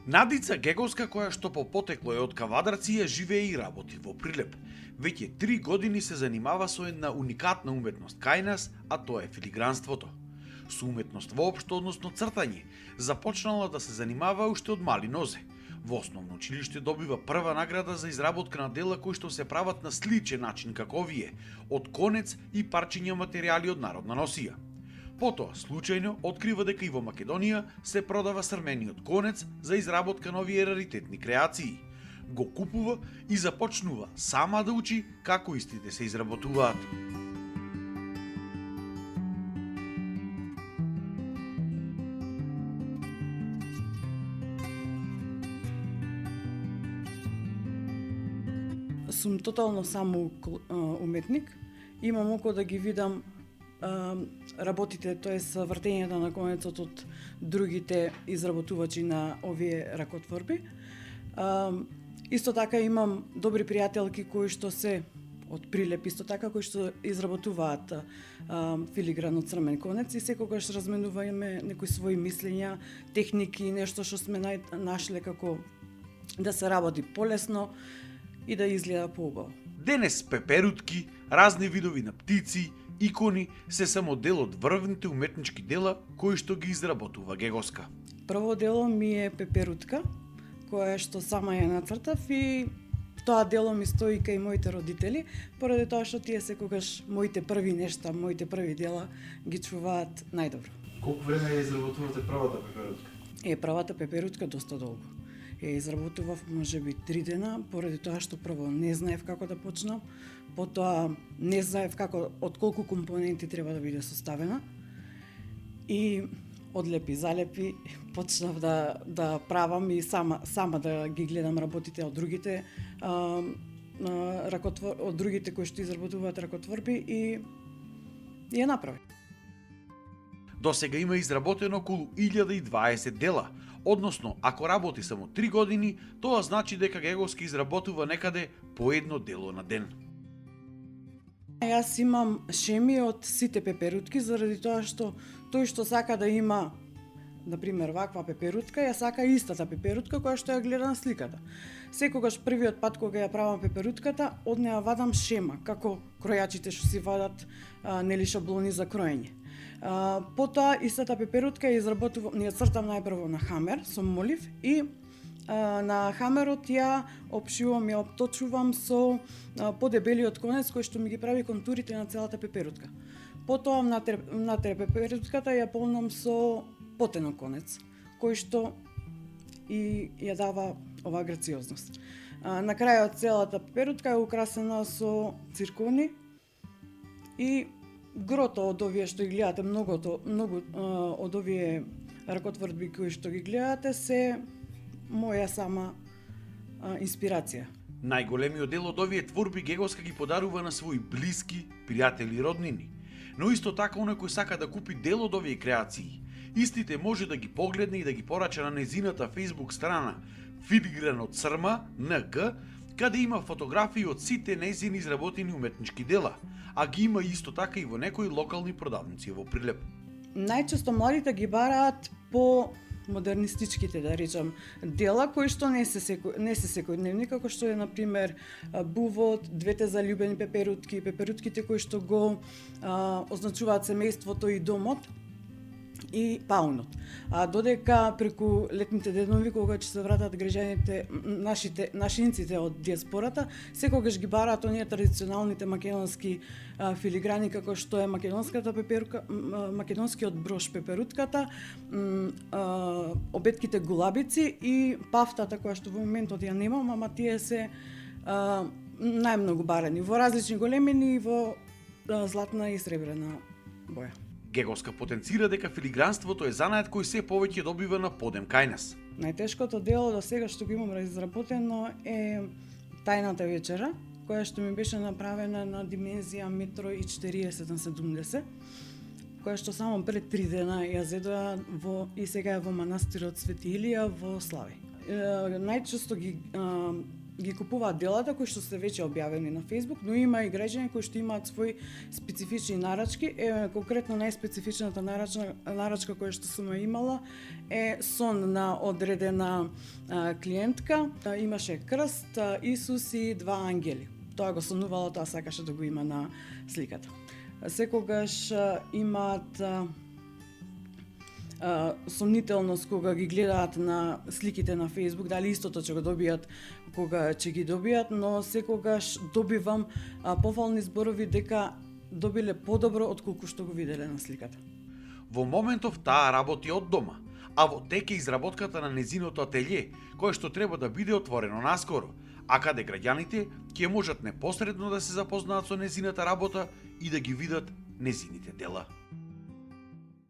Надица Геговска, која што по потекло е од Кавадарција, живее и работи во Прилеп. Веќе 3 години се занимава со една уникатна уметност кај нас, а тоа е филигранството. Со уметност воопшто, односно цртање, започнала да се занимава уште од мали нозе. Во основно училиште добива прва награда за изработка на дела кои што се прават на сличен начин како овие, од конец и парчиња материјали од народна носија. Потоа, случајно, открива дека и во Македонија се продава срмениот конец за изработка на овие раритетни креации. Го купува и започнува сама да учи како истите се изработуваат. Сум тотално само уметник. Имам око да ги видам работите, тоест вртењето на конецот од другите изработувачи на овие ракотворби. Исто така имам добри пријателки кои што се од Прилеп, исто така кои што изработуваат филигран од црмен конец и секогаш разменуваме некои своји мислења, техники, нешто што сме нашле како да се работи полесно и да изгледа поубаво. Денес пеперутки, разни видови на птици, икони се само дел од врвните уметнички дела кои што ги изработува Геговска. Прво дело ми е пеперутка, која што сама ја нацртав и тоа дело ми стои кај моите родители, поради тоа што тие секогаш моите први нешта, моите први дела ги чуваат најдобро. Колку време ја изработувате првата пеперутка? Првата пеперутка доста долго. Ја изработував можеби 3 дена, поради тоа што прво не знаев како да почнам, потоа не знаев како од колку компоненти треба да биде составена и од лепи залепи почнав да правам и сама да ги гледам работите од другите од другите кои што изработуваат ракотворби и ја направи. До сега има изработено околу 1020 дела, односно ако работи само 3 години, тоа значи дека Геговска изработува некаде по едно дело на ден. Јас имам шеми од сите пеперутки заради тоа што тој што сака да има, например, ваква пеперутка, ја сака истата пеперутка која што ја гледа на сликата. Секогаш првиот пат кога ја правам пеперутката, од неа вадам шема, како кројачите што си вадат нели шаблони за кроење. Потоа истата пеперутка ја изработувам, ја цртам најпрво на хамер со молив и на хамерот ја опшивам, ја обточувам со подебелиот конец кој што ми ги прави контурите на целата пеперутка. Потоа внатре пеперутката ја полнам со потенок конец, кој што и ја дава оваа грациозност. На крајот целата пеперутка е украсена со циркони и грото од овие што ги гледате, многу од овие ракотворби кои што ги гледате се моја сама инспирација. Најголемиот дел од овие творби Геговска ги подарува на своји блиски, пријатели и роднини. Но исто така оној кој сака да купи дел од овие креации, истите може да ги погледне и да ги порача на незината Facebook страна Филигран од црма НГ, каде има фотографии од сите незини изработени уметнички дела, а ги има исто така и во некои локални продавници во Прилеп. Најчесто младите ги бараат по модернистичките, да речам, дела кои што не се секојдневни, како што е, например, бувот, двете заљубени пеперутки, пеперутките кои што го означуваат семејството и домот, и паунот. Додека преку летните денови, кога ќе се вратат граѓаните, нашинците од диаспората, секогаш ги бараат оние традиционалните македонски филиграни, како што е македонската пеперутка, македонскиот брош пеперутката, обетките гулабици и пафтата, која што во моментот ја немам, ама тие се најмногу барани во различни големини и во златна и сребрена боја. Геговска потенцира дека филигранството е занает кој се повеќе добива на подем кај нас. Најтешкото дело до сега што го имам изработено е тајната вечера, која што ми беше направена на димензија 1,40 на 70, која што само пред 3 дена ја зедоа и сега е во манастирот Свети Илија во Слави. Најчесто ги ги купуваат делата кои што се веќе објавени на Facebook, но има и граѓани кои што имаат свои специфични нарачки. Конкретно најспецифичната нарачка која што сум ја имала е сон на одредена клиентка. Имаше крст, Исус и два ангели. Тоа го сонувало, тоа сакаше да го има на сликата. Секогаш имаат сомнителност кога ги гледаат на сликите на Facebook, дали истото ќе го добијат кога ќе ги добијат, но секогаш добивам пофални зборови дека добиле подобро отколку што го виделе на сликата. Во моментов таа работи од дома, а во тек е изработката на незиното ателје, кое што треба да биде отворено наскоро, а каде граѓаните ќе можат непосредно да се запознаат со незината работа и да ги видат незините дела.